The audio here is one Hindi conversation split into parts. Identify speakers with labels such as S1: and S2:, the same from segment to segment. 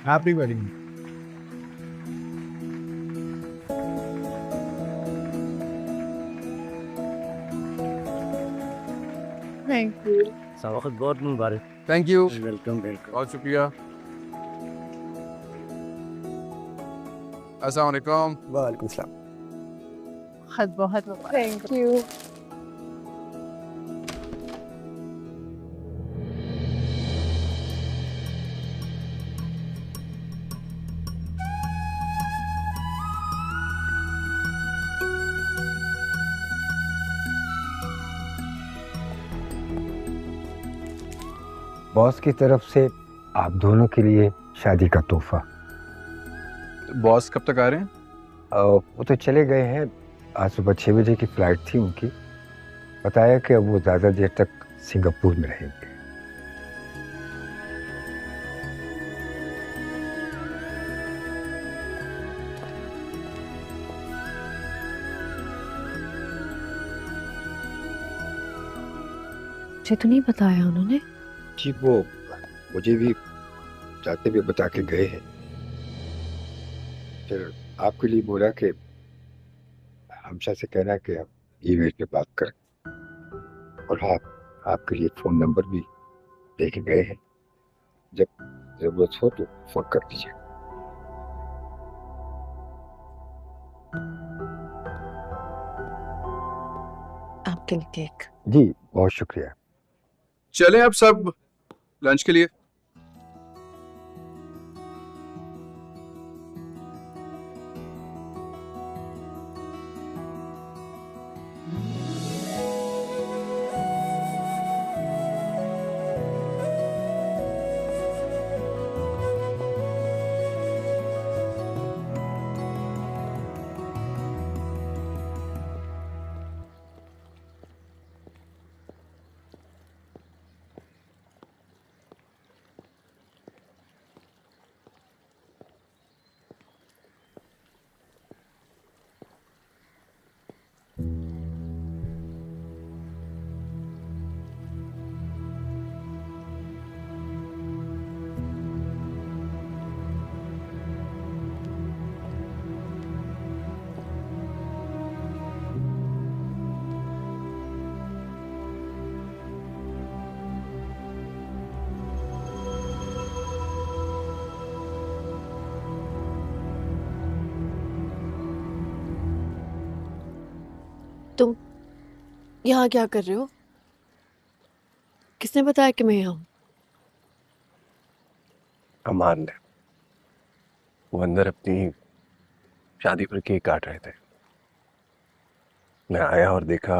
S1: Happy wedding.
S2: Thank you.
S3: सबक बहुत मुबारक।
S1: Thank you.
S3: Welcome welcome.
S1: बहुत शुक्रिया। अस्सलाम वालेकुम।
S4: वालेकुम सलाम।
S2: बहुत बहुत मुबारक। Thank you.
S4: बॉस की तरफ से आप दोनों के लिए शादी का तोहफा।
S1: बॉस कब तक आ रहे हैं?
S4: वो तो चले गए हैं। आज सुबह 6 बजे की फ्लाइट थी उनकी। बताया कि अब वो ज़्यादा देर तक सिंगापुर में रहेंगे।
S2: मुझे तो नहीं बताया उन्होंने।
S4: जी वो मुझे भी जाते हुए बता के गए हैं। फिर आपके लिए बोला कि हमशा से कहना कि आप ईमेल पे बात करें। और हाँ, आपके लिए फ़ोन नंबर भी दे के गए हैं। जब ज़रूरत हो तो फ़ोन कर दीजिए।
S2: आपके लिए केक।
S4: जी बहुत शुक्रिया।
S1: चलें अब सब लंच के लिए।
S2: तुम यहाँ क्या कर रहे हो? किसने बताया कि मैं यहाँ हूँ?
S5: अमान ने। वो अंदर अपनी शादी पर केक काट रहे थे। मैं आया और देखा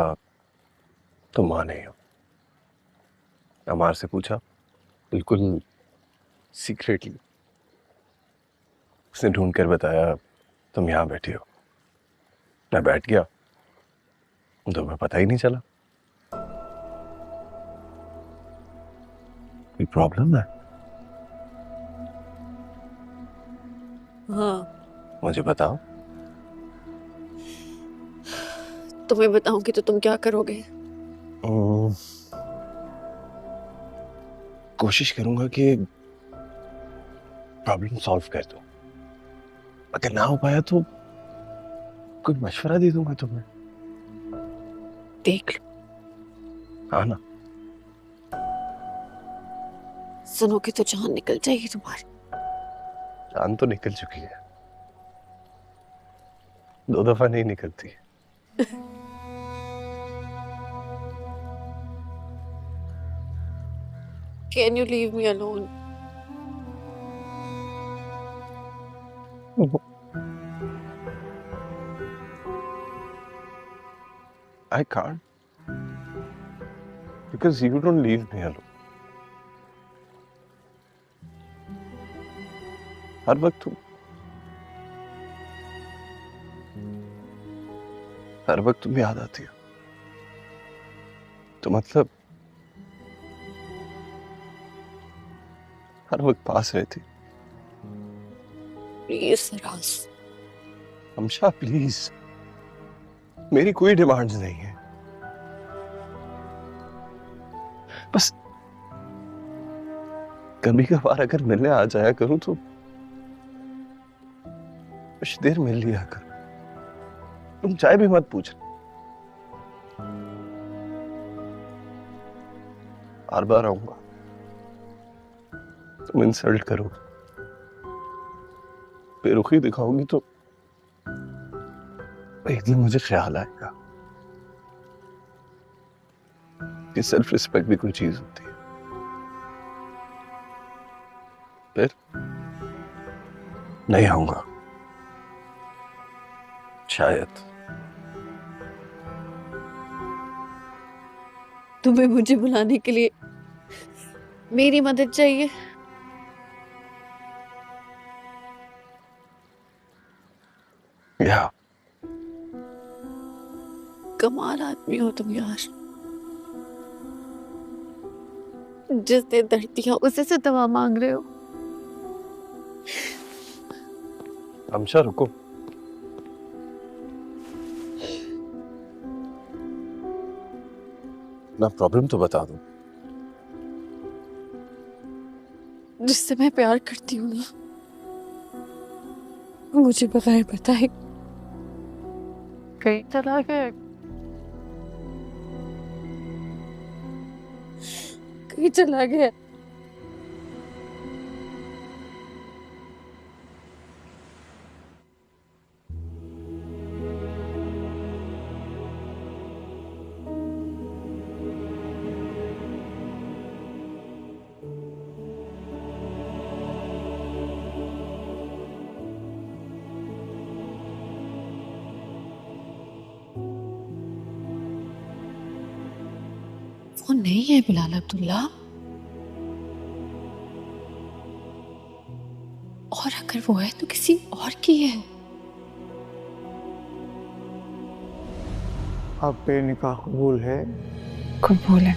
S5: तो मां नहीं हो। अमार से पूछा, बिल्कुल सीक्रेटली। उसने ढूंढ कर बताया तुम यहाँ बैठी हो। मैं बैठ गया तो मैं पता ही नहीं चला। कोई प्रॉब्लम है?
S2: हाँ,
S5: मुझे बताओ।
S2: तुम्हें बताऊंगी तो तुम क्या करोगे?
S5: कोशिश करूंगा कि प्रॉब्लम सॉल्व कर दूं। अगर ना हो पाया तो कोई मशवरा दे दूंगा तुम्हें।
S2: देख लो,
S5: हाँ ना?
S2: सुनोगे तो जान निकल जाएगी तुम्हारी।
S5: जान तो निकल चुकी है। 2 दफा नहीं निकलती।
S2: Can you leave me alone?
S5: I can't because you don't leave me alone. हर वक्त तुम याद आती हो। तो मतलब हर वक्त पास रहती।
S2: प्लीज सराज।
S5: हमशा प्लीज, मेरी कोई डिमांड्स नहीं है। बस कभी कभार अगर मिलने आ जाया करूं तो कुछ देर मिल लिया कर, तुम चाय भी मत पूछना। बार बार आऊंगा, तुम इंसल्ट करोगे, बेरुखी दिखाओगी तो एक दिन मुझे ख्याल आएगा कि सेल्फ रिस्पेक्ट भी कोई चीज होती है। फिर नहीं आऊंगा शायद।
S2: तुम्हें मुझे बुलाने के लिए मेरी मदद चाहिए?
S5: या
S2: कमाल आदमी हो तुम यार, जिसने दर्द दिया उसे से दवा मांग रहे हो।
S5: हमशा रुको, ना प्रॉब्लम तो बता दो।
S2: जिससे मैं प्यार करती हूँ ना, मुझे बगैर बताए कहीं चला गया, कहीं चला गया। वो नहीं है बिलाल अब्दुल्ला, और अगर वो है तो किसी और की है।
S3: आप पे निकाह कबूल है?
S2: कबूल है।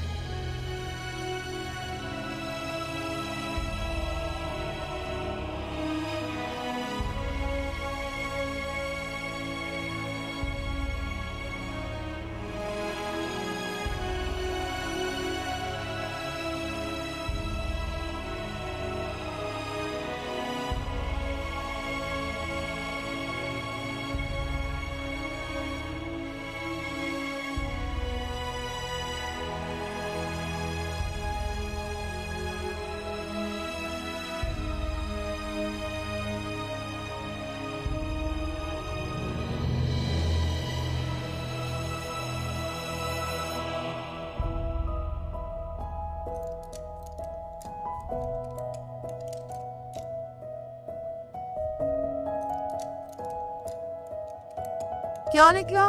S2: क्या निकला?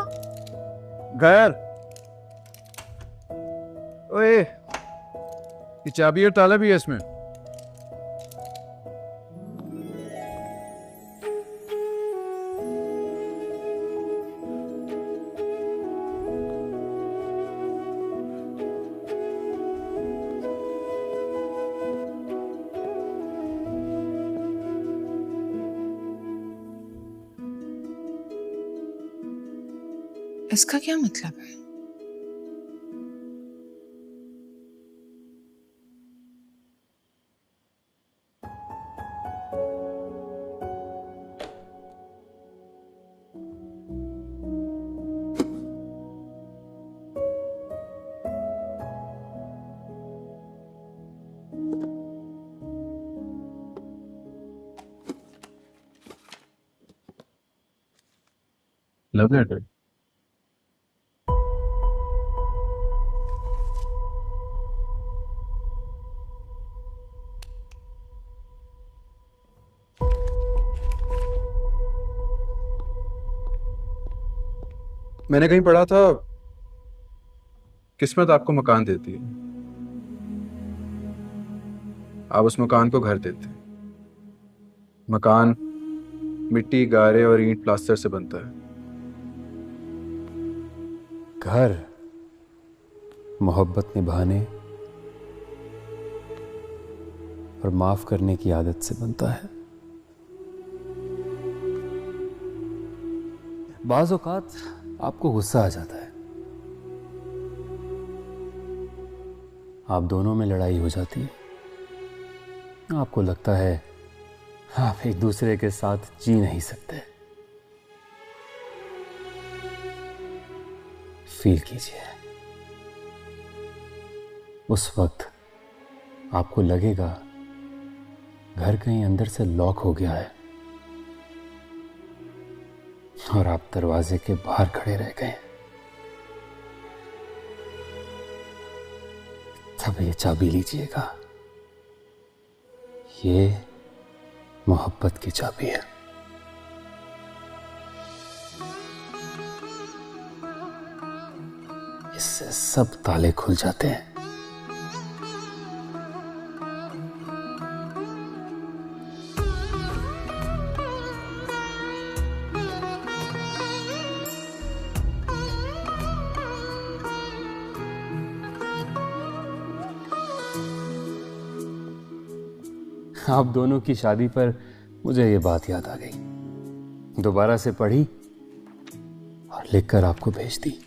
S1: गैर, ओए, ये चाबी और ताला भी है इसमें।
S6: इसका क्या मतलब है?
S1: Love letter? मैंने कहीं पढ़ा था किस्मत आपको मकान देती है, आप उस मकान को घर देते हैं। मकान मिट्टी, गारे और ईंट प्लास्टर से बनता है।
S7: घर मोहब्बत निभाने और माफ करने की आदत से बनता है। बाज़ औक़ात आपको गुस्सा आ जाता है, आप दोनों में लड़ाई हो जाती है, आपको लगता है आप एक दूसरे के साथ जी नहीं सकते। फील कीजिए। उस वक्त आपको लगेगा घर कहीं अंदर से लॉक हो गया है और आप दरवाजे के बाहर खड़े रह गए। तब ये चाबी लीजिएगा, ये मोहब्बत की चाबी है। इससे सब ताले खुल जाते हैं। आप दोनों की शादी पर मुझे ये बात याद आ गई, दोबारा से पढ़ी और लिखकर आपको भेज दी।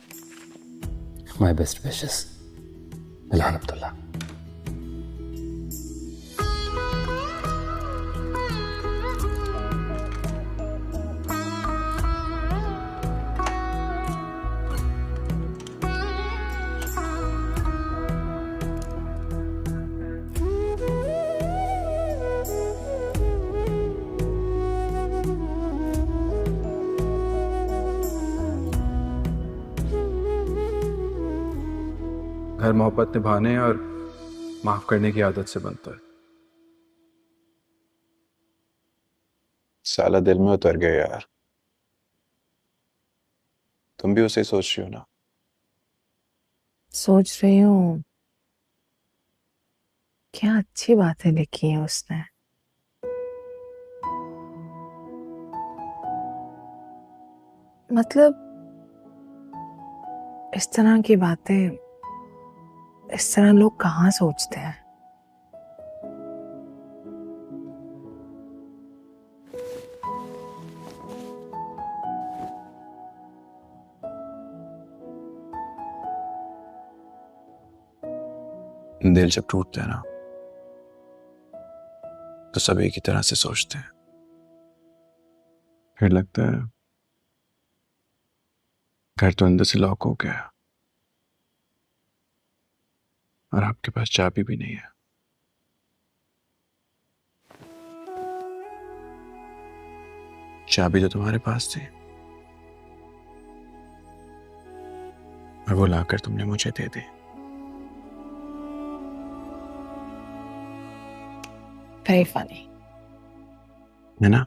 S7: माय बेस्ट विशेस, मिलान अब्दुल्ला।
S1: घर मोहब्बत निभाने और माफ करने की आदत से बनता है।
S8: साला दिल में उतर गया यार। तुम भी उसे सोच रही हो ना?
S6: सोच रही हूँ, क्या अच्छी बातें लिखी हैं उसने। मतलब इस तरह की बातें इस तरह लोग कहाँ सोचते हैं।
S8: दिल जब टूटते हैं ना तो सब एक ही तरह से सोचते हैं। फिर लगता है घर तो अंदर से लॉक हो गया और आपके पास चाबी भी नहीं है। चाबी तो तुम्हारे पास थी और वो लाकर तुमने मुझे दे दी।
S6: वेरी फनी
S8: है ना?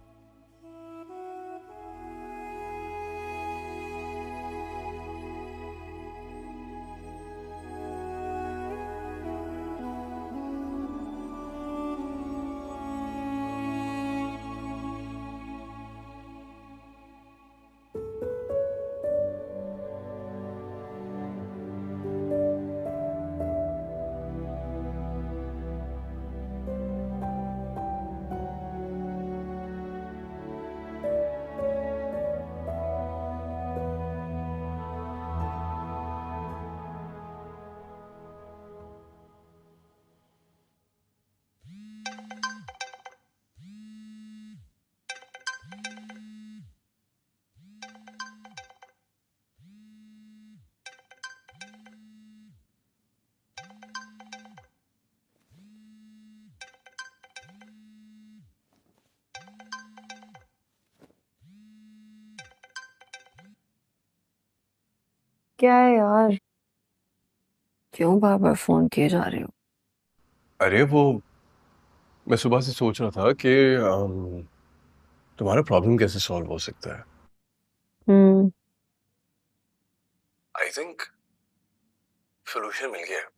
S2: क्या है यार, क्यों बार बार फोन किए जा रहे हो?
S5: अरे वो मैं सुबह से सोच रहा था कि तुम्हारा प्रॉब्लम कैसे सॉल्व हो सकता है। आई थिंक सोल्यूशन मिल गया।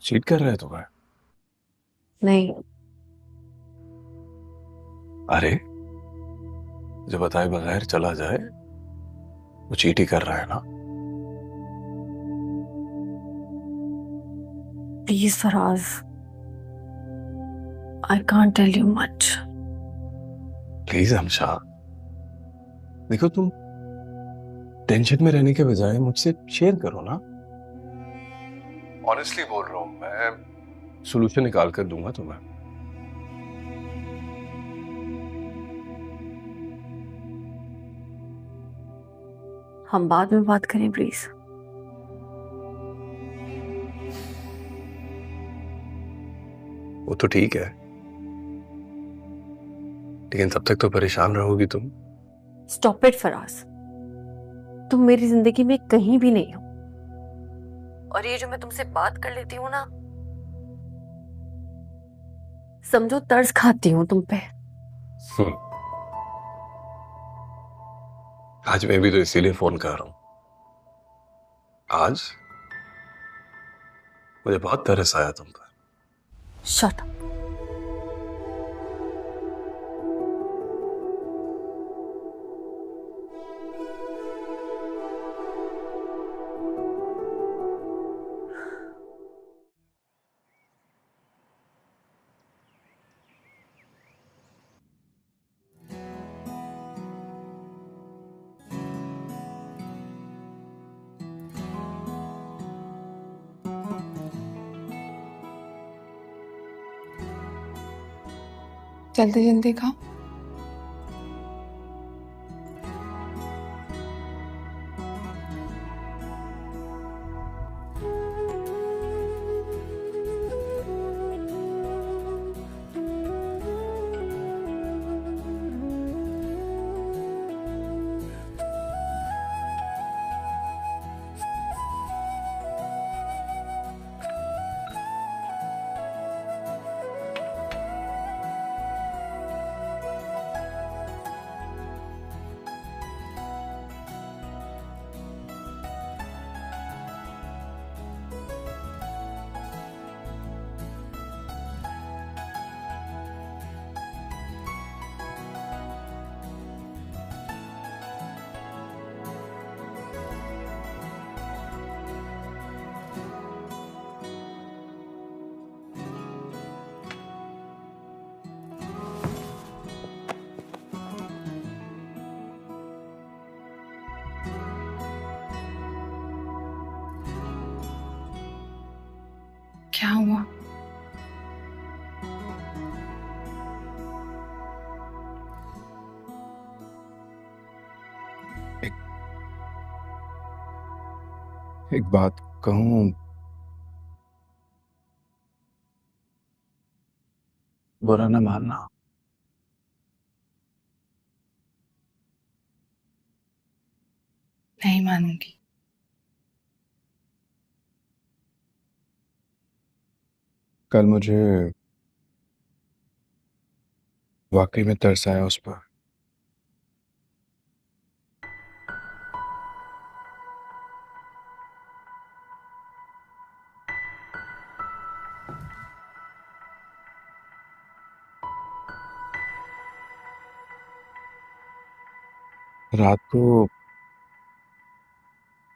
S5: चीट कर रहा है तुम्हें?
S2: नहीं,
S5: अरे जो बताए बगैर चला जाए वो चीट ही कर रहा है ना।
S2: Please Faraz, I can't tell you much.
S5: Please हमशा, देखो तुम टेंशन में रहने के बजाय मुझसे शेयर करो ना। ऑनेस्टली बोल रहा हूं, मैं सोल्यूशन निकाल कर दूंगा तुम्हें।
S2: हम बाद में बात करें प्लीज।
S5: वो तो ठीक है, लेकिन तब तक तो परेशान रहोगी तुम।
S2: स्टॉप इट फराज, तुम मेरी जिंदगी में कहीं भी नहीं हो, और ये जो मैं तुमसे बात कर लेती हूँ ना, समझो तर्स खाती हूँ तुम पे।
S5: आज मैं भी तो इसीलिए फोन कर रहा हूं। आज मुझे बहुत तरस आया तुम पर।
S2: Shut up.
S6: जल्दी जल्दी खाओ। क्या हुआ?
S1: एक बात कहूँ, बुरा ना मानना।
S6: नहीं मानूंगी।
S1: कल मुझे वाकई में तरस आया उस पर। रात को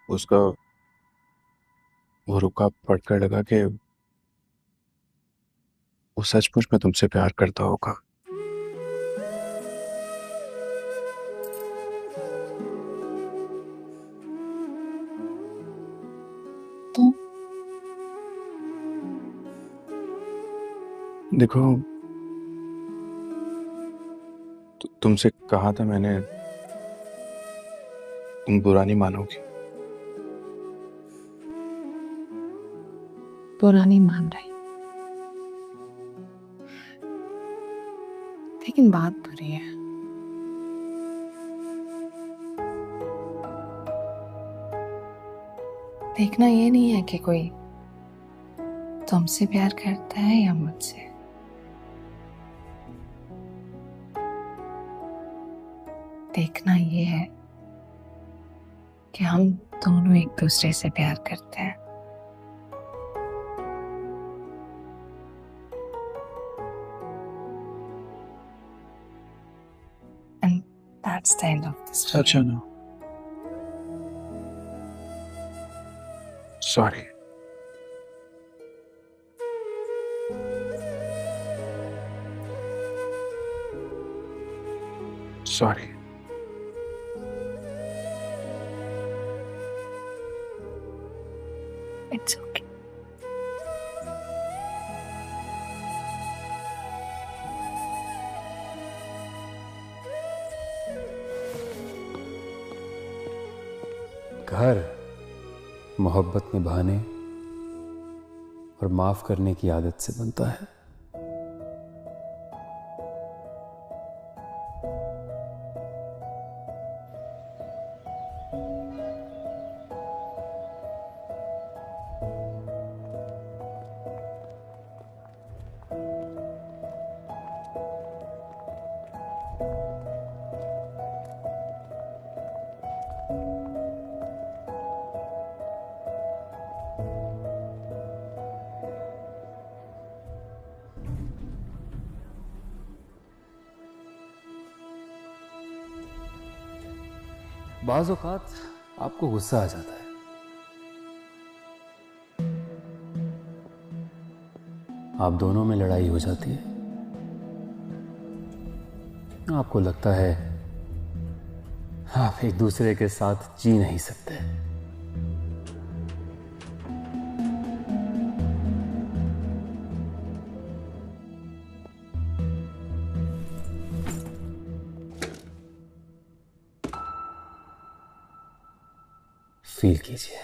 S1: उसका वो रुका पड़कर लगा कि वो सचमुच में तुमसे प्यार करता होगा।
S6: तो
S1: देखो, तुमसे कहा था मैंने, तुम बुरा नहीं मानोगी।
S6: बुरा नहीं मान रही, लेकिन बात बुरी है। देखना ये नहीं है कि कोई तुमसे प्यार करता है या मुझसे। देखना ये है कि हम दोनों एक दूसरे से प्यार करते हैं। And that's the end of this story.
S1: अच्छा ना, सॉरी। सॉरी।
S2: It's okay.
S7: घर मोहब्बत निभाने और माफ करने की आदत से बनता है। बाज़ औक़ात आपको गुस्सा आ जाता है, आप दोनों में लड़ाई हो जाती है, आपको लगता है आप एक दूसरे के साथ जी नहीं सकते। फील कीजिए,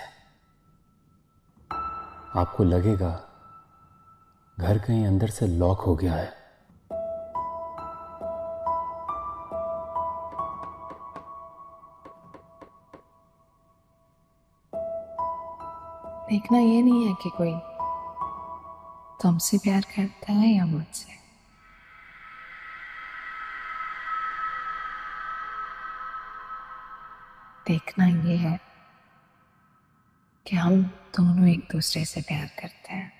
S7: आपको लगेगा घर कहीं अंदर से लॉक हो गया है।
S6: देखना ये नहीं है कि कोई तुमसे प्यार करता है या मुझसे। देखना ये है कि हम दोनों एक दूसरे से प्यार करते हैं।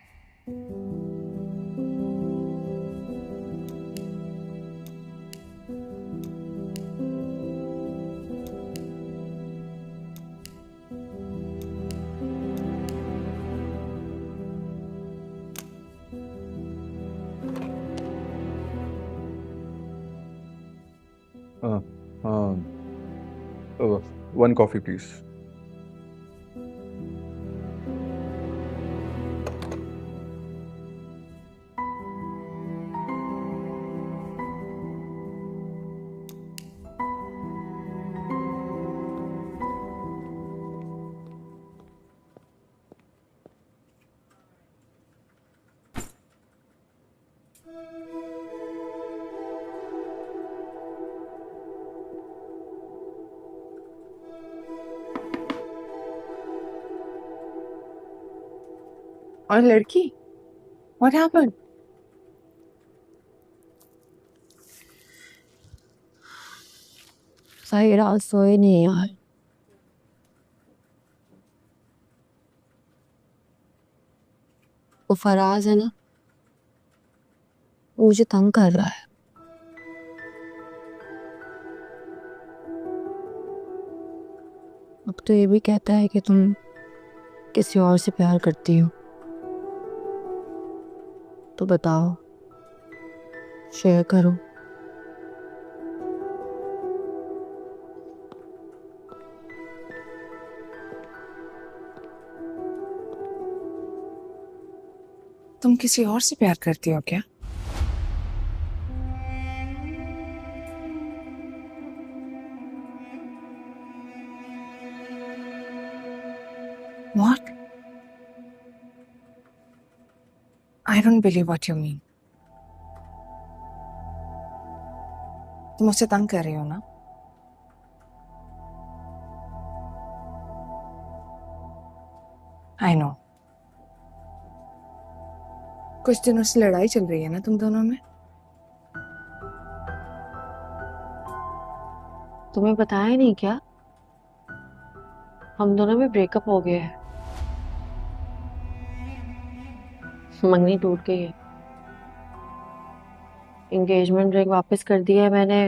S1: One coffee please.
S6: और लड़की, what happened?
S2: सारी रात सोए नहीं यार। वो फराज है ना, वो मुझे तंग कर रहा है। अब तो ये भी कहता है कि तुम किसी और से प्यार करती हो। तो बताओ, शेयर करो।
S6: तुम किसी और से प्यार करती हो क्या? What? I don't believe what you mean. तुम मुझसे तंग कर रही हो ना? I know. कुछ दिनों से लड़ाई चल रही है ना तुम दोनों में?
S2: तुम्हें बताया नहीं क्या? हम दोनों में ब्रेकअप हो गया है। मंगनी टूट गई है। एंगेजमेंट रिंग वापस कर दिया है मैंने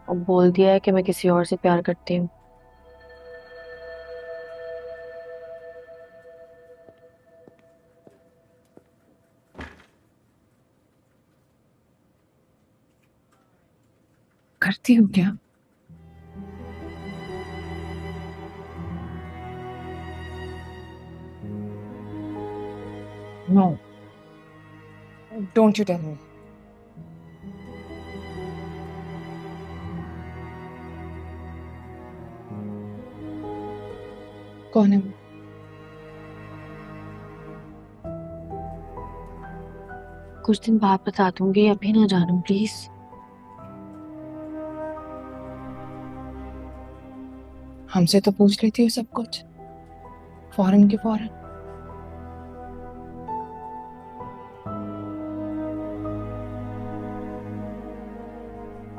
S2: और बोल दिया है कि मैं किसी और से प्यार करती हूँ।
S6: करती हो क्या? No. Don't you tell me. कौन है वो?
S2: कुछ दिन बाद बता दूंगी, अभी ना जानू प्लीज।
S6: हमसे तो पूछ लेती हो सब कुछ, फौरन के फौरन।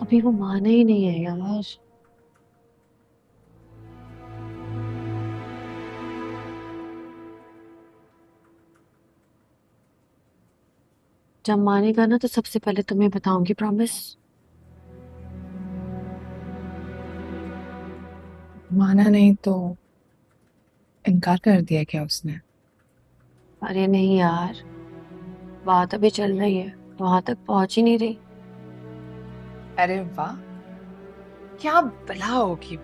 S2: अभी वो माना ही नहीं है यार। जब मानेगा ना तो सबसे पहले तुम्हें बताऊंगी, प्रॉमिस।
S6: माना नहीं तो इनकार कर दिया क्या उसने?
S2: अरे नहीं यार, बात अभी चल रही है, वहां तक पहुंच ही नहीं रही।
S6: अरे वाह, क्या बला होगी।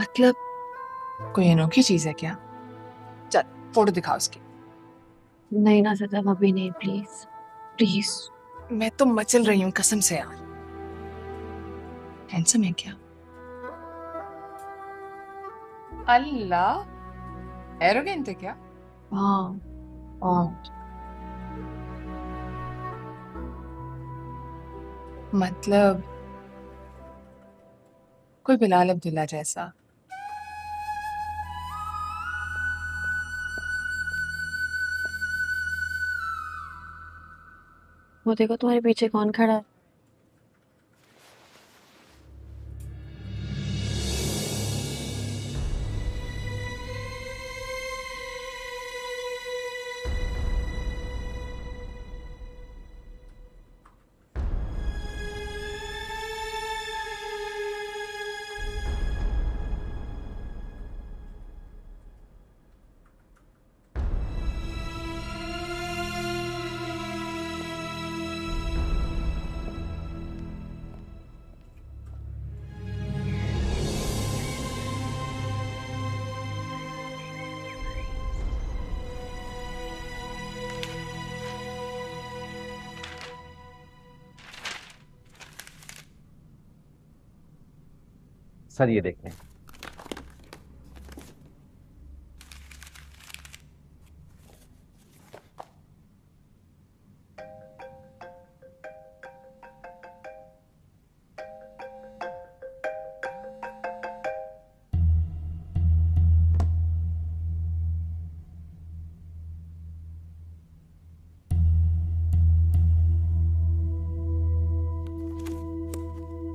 S6: मतलब कोई अनोखी चीज है क्या? चल फोटो दिखा उसकी।
S2: नहीं ना सदा, अभी नहीं, प्लीज प्लीज।
S6: मैं तो मचल रही हूँ कसम से यार। हैंडसम है क्या? अल्लाह, एरोगेंट है क्या?
S2: हाँ। और
S6: मतलब कोई बिलाल अब्दुल्ला जैसा।
S2: वो देखो तुम्हारे पीछे कौन खड़ा है।
S9: सर ये देख लें।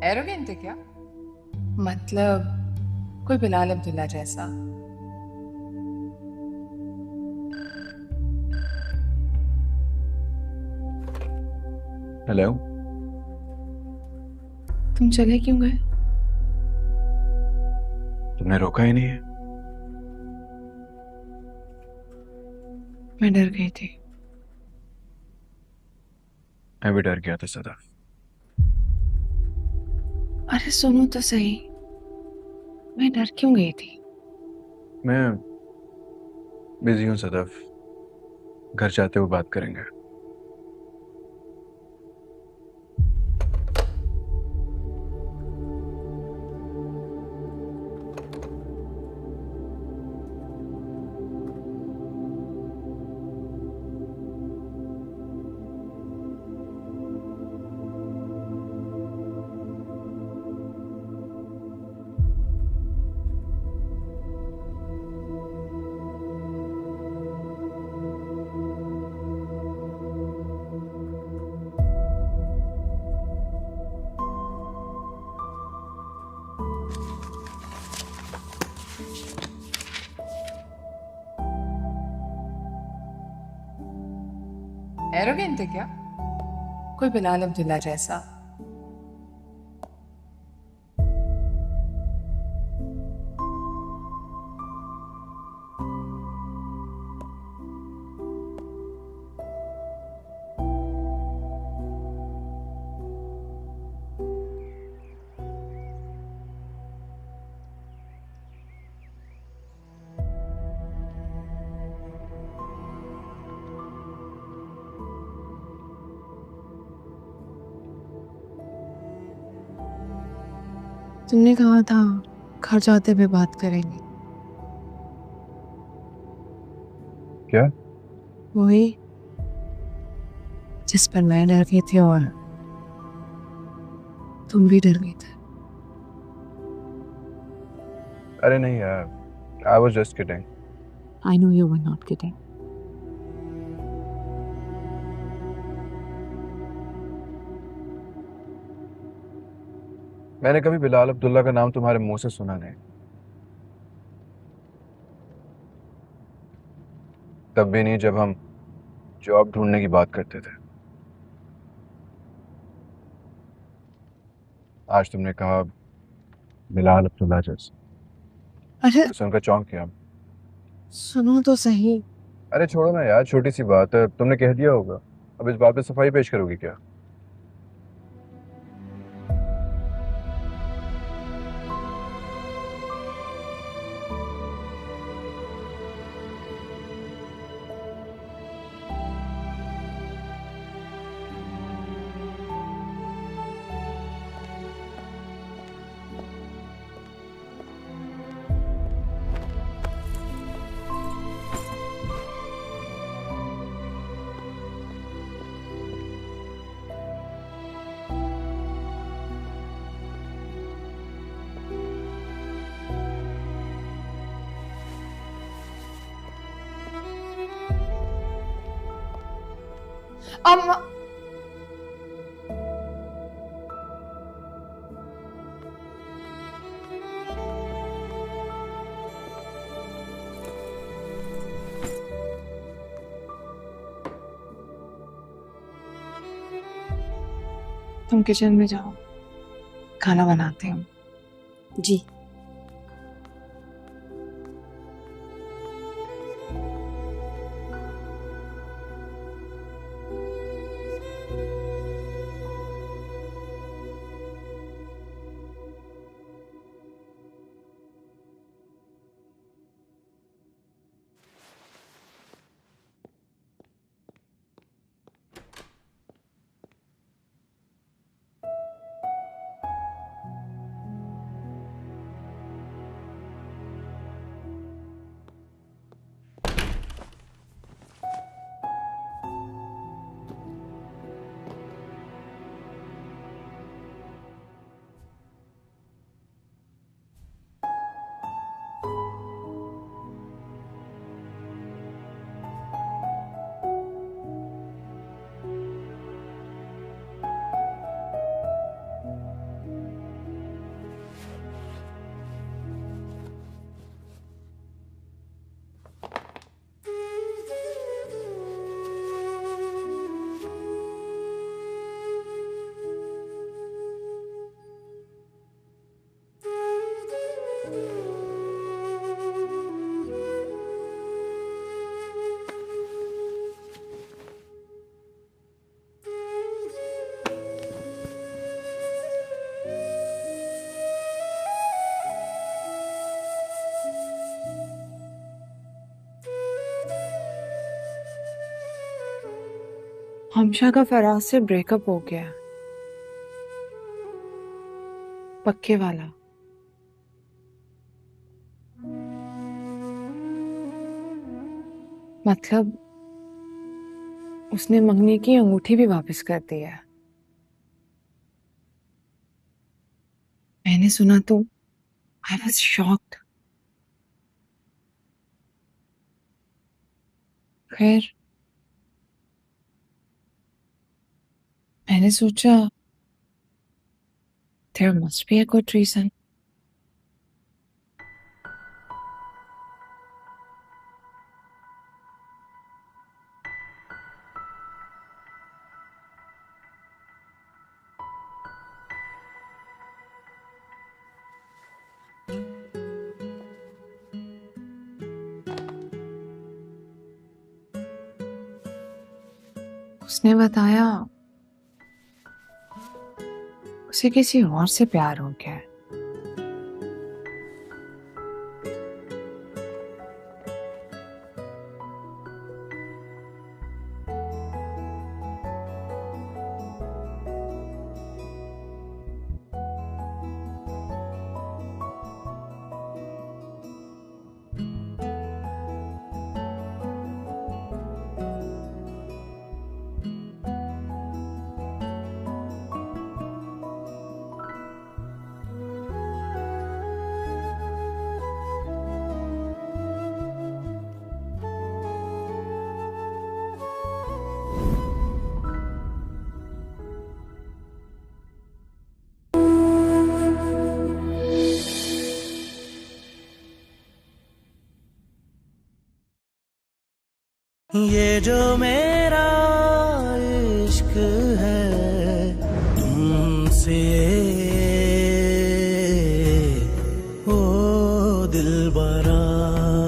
S6: एरोगेंट है क्या? मतलब कोई बिलाल अब्दुल्ला जैसा।
S1: हेलो।
S6: तुम चले क्यों गए?
S1: तुमने रोका ही नहीं है।
S6: मैं डर गई थी।
S1: मैं भी डर गया था सदा।
S6: अरे सुनो तो सही, मैं डर क्यों गई थी?
S1: मैं बिजी हूँ सदफ, घर जाते हुए बात करेंगे।
S6: एरोगेंट है क्या? कोई बिलाल अब्दुल्ला जैसा। तुमने कहा था घर जाते हुए बात करेंगे।
S1: क्या?
S6: वही जिस पर मैं डर गई थी और तुम भी डर गए थे।
S1: अरे नहीं यार, I was just kidding.
S6: I know you were not kidding.
S1: मैंने कभी बिलाल अब्दुल्ला का नाम तुम्हारे मुंह से सुना नहीं, तब भी नहीं जब हम जॉब ढूंढने की बात करते थे। आज तुमने कहा बिलाल अब्दुल्ला जैसे,
S6: अरे
S1: तो सुनकर चौंक गया।
S6: सुनो तो सही।
S1: अरे छोड़ो ना यार, छोटी सी बात है, तुमने कह दिया होगा। अब इस बात पे सफाई पेश करोगी क्या?
S6: अम्मा तुम किचन में जाओ, खाना बनाते हैं।
S2: जी।
S6: हमशा का फराज से ब्रेकअप हो गया, पक्के वाला। मतलब उसने मंगनी की अंगूठी भी वापस कर दी है। मैंने सुना तो आई वॉज शॉक्ड। खैर मैंने सोचा there must be a good reason. उसने बताया उसे किसी और से प्यार हो गया है।
S10: ये जो मेरा इश्क है तुमसे, ओ दिलबरा।